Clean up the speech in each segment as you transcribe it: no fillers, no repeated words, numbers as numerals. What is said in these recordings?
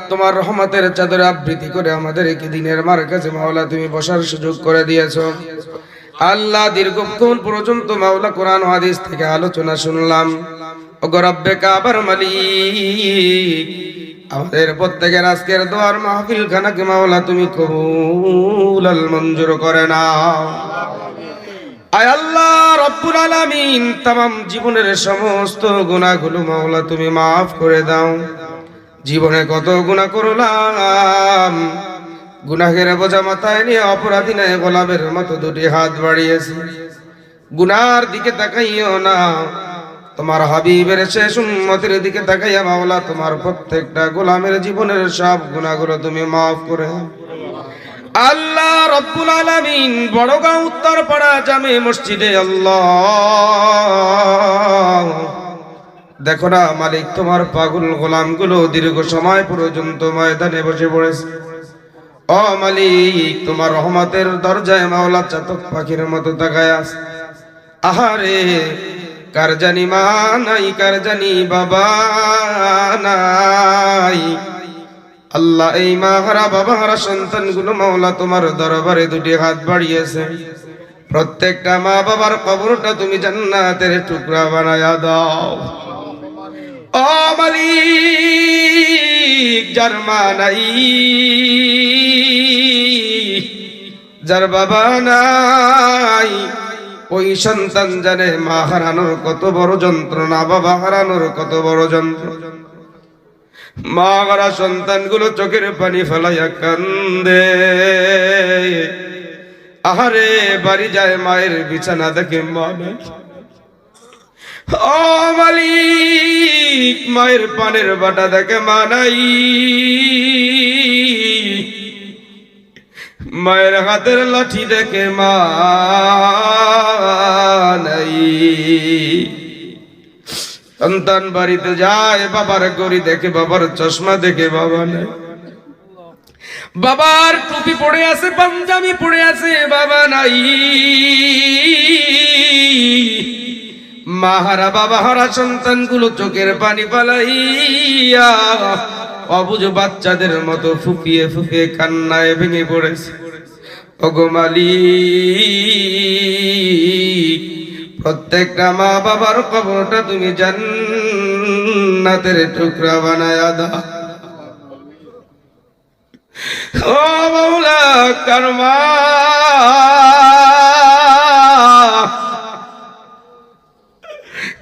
তোমার রহমতের চাদরে আবৃত্তি করে আমাদেরকে দিনের মার্কাজে মাওলা তুমি বসার সুযোগ করে দিয়েছো। আল্লাহ দীর্ঘক্ষণ পর্যন্ত মাওলা কোরআন ও হাদিস থেকে আলোচনা শুনলাম। ওগো রব্বে কাবার মালিক, আমাদের প্রত্যেকের আজকের দোয়ার মাহফিল খানাকে মাওলা তুমি কবুল আল মঞ্জুর করে নাও। আয় আল্লাহ রব্বুল আলামিন, তামাম জীবনের সমস্ত গুনাহগুলো মাওলা তুমি মাফ করে দাও। জীবনে কত গুনাহ করলাম, গুনাহের বোঝা মাথায় নিয়ে অপরাধী নয় গোলামের মতো দুটি হাত বাড়িয়েছি। গুনার দিকে তাকাইও না, তোমার হাবিবের শেষ উম্মতের দিকে তাকাইয়া মাওলা তোমার প্রত্যেকটা গোলামের জীবনের সব গুনাহগুলো তুমি মাফ করে আল্লাহ রব্বুল আলামিন। বড়গাঁও উত্তরপাড়া জামে মসজিদে আল্লাহ দেখো না মালিক, তোমার পাগল গোলামগুলো দীর্ঘ সময় পর্যন্ত ময়দানে বসে পড়েছে। ও মালিক, তোমার রহমতের দরজায় মাওলা চাতক পাখির মতো তাকায় আছে। আহারে, কার জানি মা নাই, কার জানি বাবা নাই। আল্লাহ, এই মা হারা বাবা হারা সন্তানগুলো মাওলা তোমার দরবারে দুটি হাত বাড়িয়েছে। প্রত্যেকটা মা বাবার কবরটা তুমি জান্নাতের টুকরা বানায়া দাও। ও মালিক, যার মা নাই, যার বাবা নাই, ওই সন্তান জানে মা হারানোর কত বড় যন্ত্রণা, বাবা হারানোর কত বড় যন্ত্রণা। মা হারা সন্তানগুলো চোখের পানি ফেলাইয়া কান্দে। আহারে, বাড়ি যায় মায়ের বিছানা দেখে মা নাই। ও মালিক, মায়ের পানের বাটা দেখে মা নাই, মায়ের হাতের লাঠি দেখে মা নাই। সন্তান বাড়িতে যায়, বাবার গড়ি দেখে, বাবার চশমা দেখে বাবা নাই। বাবার টুপি পড়ে আছে, পাঞ্জাবি পড়ে আছে, বাবা নাই। মাহারা বাবা হারা সন্তানগুলো চোখের পানি পালাইয়া অবুঝ বাচ্চাদের মতো ফুপিয়ে ফুপিয়ে কান্নায় ভেঙে পড়েছে। ওগো মালিক, প্রত্যেকটা মা বাবার কবরটা তুমি জান্নাতের টুকরা বানায়া দাও। ও মাওলা, কার মা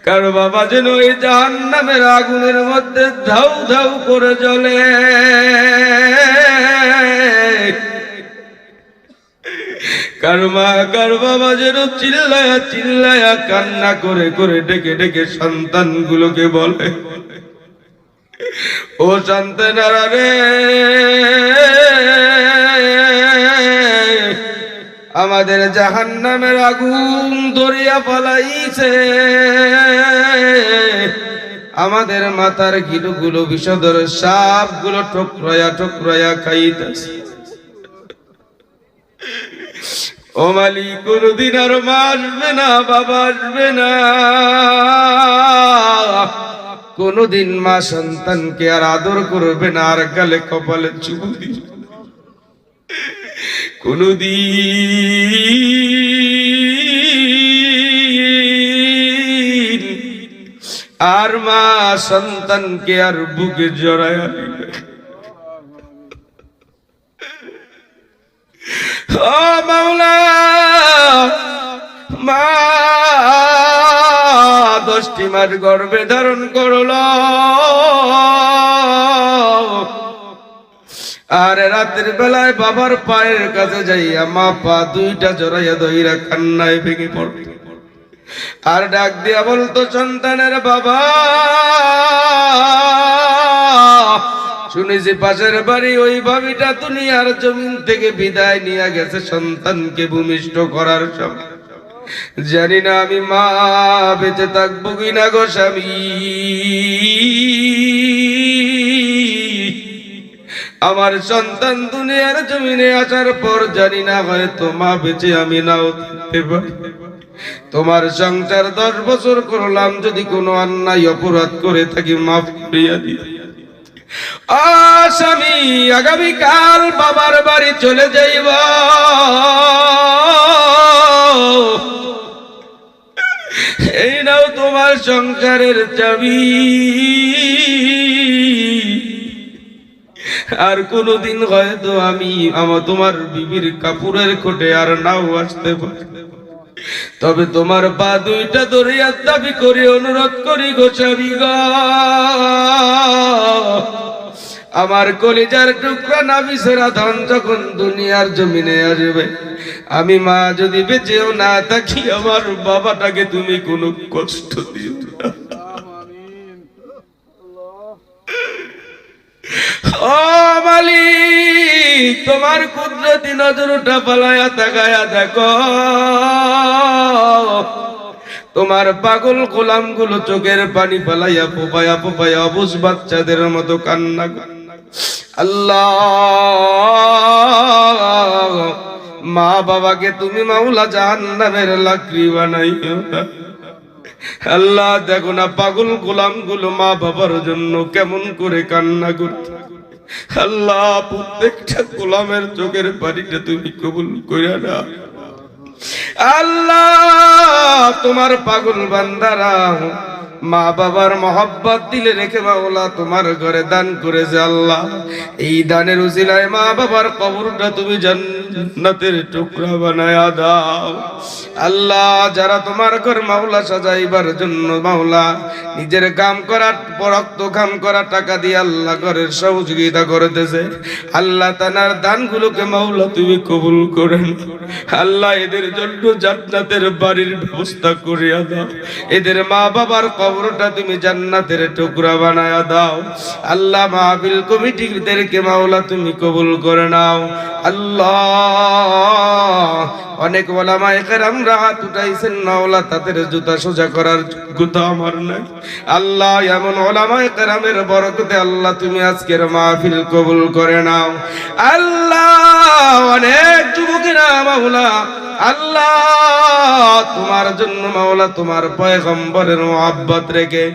কার বাবা যেন ওই জাহান্নামের আগুনের মধ্যে ধাউ ধাউ করে জ্বলে। কার মা কার বাবা যেন চিল্লায়া চিল্লায়া কান্না করে করে ডেকে ডেকে সন্তানগুলোকে বলে, ও সন্তানেরা রে, আমাদের জাহান্নামের আগুন ধরিয়া পালাইছে, আমাদের মাথার গিলুগুলো বিষধর সাপগুলো ঠোকরায়া ঠোকরায়া খাইতেছে। ও মালিক, কোনদিন আর মা আসবে না, বাবা আসবে না, কোনদিন মা সন্তানকে আর আদর করবে না, আর গালে কপালে চুমু দিবে কোনদিন, আর মা সন্তানকে আর বুকে জড়ায় নিবে। ও মাওলা, মা 10টি মাস গর্ভে ধারণ করল, আর রাতের বেলায় বাবার পায়ের কাছে যাইয়া মা পা দুইটা জড়াইয়া দইরা কান্নায় ভেঙে পড়ত, আর ডাক দিয়া বলতো, সন্তানের বাবা, শুনেছি পাশের বাড়ি ওই ভাবিটা দুনিয়ার জমিন থেকে বিদায় নিয়ে গেছে সন্তানকে ভূমিষ্ঠ করার সময়। জানি না আমি মা বেঁচে থাকবো কিনা গো স্বামী, আমার সন্তান দুনিয়ার জমিনে আসার পর জানি না হয়তো মা বেঁচে আমি নাও থাকতে পারি। তোমার সংসার 10 বছর করলাম, যদি কোনো অন্যায় অপরাধ করে থাকি মাফ করিয়া দিও। স্বামী, আগামীকাল বাবার বাড়ি চলে যাইব। এই নাও তোমার সংসারের চাবি। আর কোনদিন হয়তো আমি তোমার বিবির কাপড়ের খোটে আর নাও আসতে পারি, তবে তোমার পা দুইটা ধরে দাবি করে অনুরোধ করি গো স্বামী গো, আমার কলিজার টুকরা নাবিসেরা ধন যখন দুনিয়ার জমিনে আসবে, আমি মা যদি বেঁচেও না থাকি, আমার বাবাটাকে তুমি কোনো কষ্ট দিও না। ও মালিক, তোমার কুদরতি নজরটা পালায়া তাকায়া দেখো, তোমার পাগল গোলাম গুলো চোখের পানি পালাইয়া পোপায়া পোপায়া অবুঝ বাচ্চাদের মতো কান্না করে। আল্লাহ, মা বাবাকে তুমি মাওলা জাহান্নামের লাকড়ি বানাইও না। আল্লাহ, দেখো না পাগল গোলাম গুলো মা বাবার জন্য কেমন করে কান্না করতে। আল্লাহ, প্রত্যেকটা গোলামের চোখের পানিটা তুমি কবুল করে না। আল্লাহ, তোমার পাগল বান্দারা মা বাবার মহব্বত দিলে রেখে মাওলা তোমার ঘরে দান করেছে। আল্লাহ, এই দানের উসিলায় মা বাবার কবরটা তুমি জান্নাতের টুকরা বানায়া দাও। আল্লাহ, যারা তোমার ঘর মাওলা সাজাইবার জন্য মাওলা নিজের কাম করা রক্ত কাম করা টাকা দিয়ে আল্লাহ ঘরের সহযোগিতা করতেছে, আল্লাহ তানার দানগুলোকে মাওলা তুমি কবুল করেন। আল্লাহ, এদের জন্য জান্নাতের বাড়ির ব্যবস্থা করিয়া দাও। এদের মা বাবার কবরটা তুমি জান্নাতের টুকরা বানায়া দাও। আল্লাহ, মাহফিল কমিটিদেরকে মাওলা তুমি কবুল করে নাও। আল্লাহ, অনেক ওলামায়ে কেরামরা হাত উঠাইছেন মাওলা, তাদের জুতা সোজা করার যোগ্যতা আমার নাই। আল্লাহ, এমন ওলামায়ে কেরামের বরকতে আল্লাহ তুমি আজকের মাহফিল কবুল করে নাও। আল্লাহ, অনেক যুবকেরা মাওলা আল্লাহ তোমার জন্য মাওলা তোমার পয়গম্বরের মুহাব্বত রেখে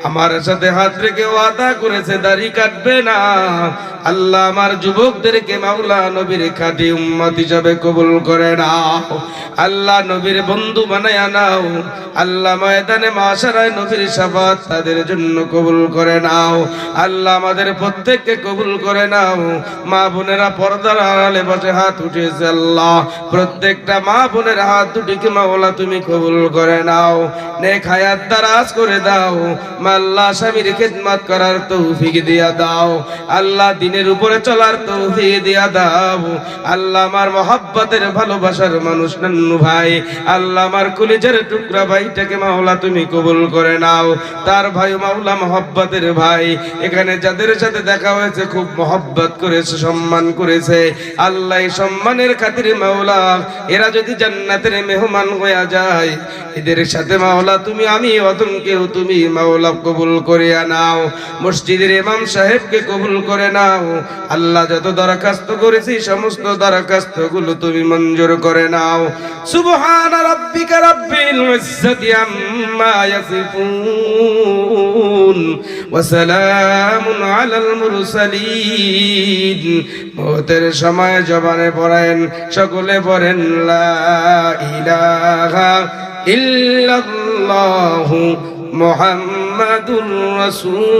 আমার সাথে হাত রেখে ওয়াদা করেছে দাড়ি কাটবে না। আল্লাহ, আমার যুবকদেরকে মাওলা নবীর খাঁটি উম্মত হিসাবে কবুল করে নাও। আল্লাহ, নবীর বন্ধু বানায়া নাও। আল্লাহ, ময়দানে মাশারায় নবীর শাফাত তাদের জন্য কবুল করে নাও। আল্লাহ, আমাদের প্রত্যেককে কবুল করে নাও। মা বোনেরা পর্দার আড়ালে বসে হাত উঠেছে, আল্লাহ প্রত্যেকটা মা বোনের হাত দুটিকে মাওলা তুমি কবুল করে নাও। নেক হায়াত দারাজ করে দাও। আল্লাহ, স্বামীর খিদমত করার তৌফিক দিয়া দাও। আল্লাহ, দিনের উপরে চলার তৌফিক দিয়া দাও। আল্লাহ, আমার মহব্বতের ভালোবাসার মানুষ নান্নু ভাই, আল্লাহ আমার কলিজার টুকরা ভাইটাকে মাওলা তুমি কবুল করে নাও। তার ভাই মাওলা মহব্বতের ভাই, এখানে যাদের সাথে দেখা হয়েছে খুব মহব্বত করেছে, সম্মান করেছে। আল্লাহ, এই সম্মানের খাতিরে মাওলা এরা যদি জান্নাতের মেহমান হয়ে যায়, এদের সাথে মাওলা তুমি আমি অতনকেও তুমি মাওলা কবুল করে নাও। মসজিদের ইমাম সাহেবকে কবুল করে নাও। আল্লাহ, যত দরখাস্ত করেছি সমস্ত দরখাস্ত গুলো তুমি মঞ্জুর করে নাও। সুবহান রাব্বিকা রাব্বিল ইজ্জাতি আম্মা ইয়াসিফুন ওয়া সালামুন আলাল মুরসালিন। মওতের সময় জবানে পড়েন, সকলে পড়েন লা ইলাহা ইল্লাল্লাহু মুহাম্মাদুর রাসূলুল্লাহ।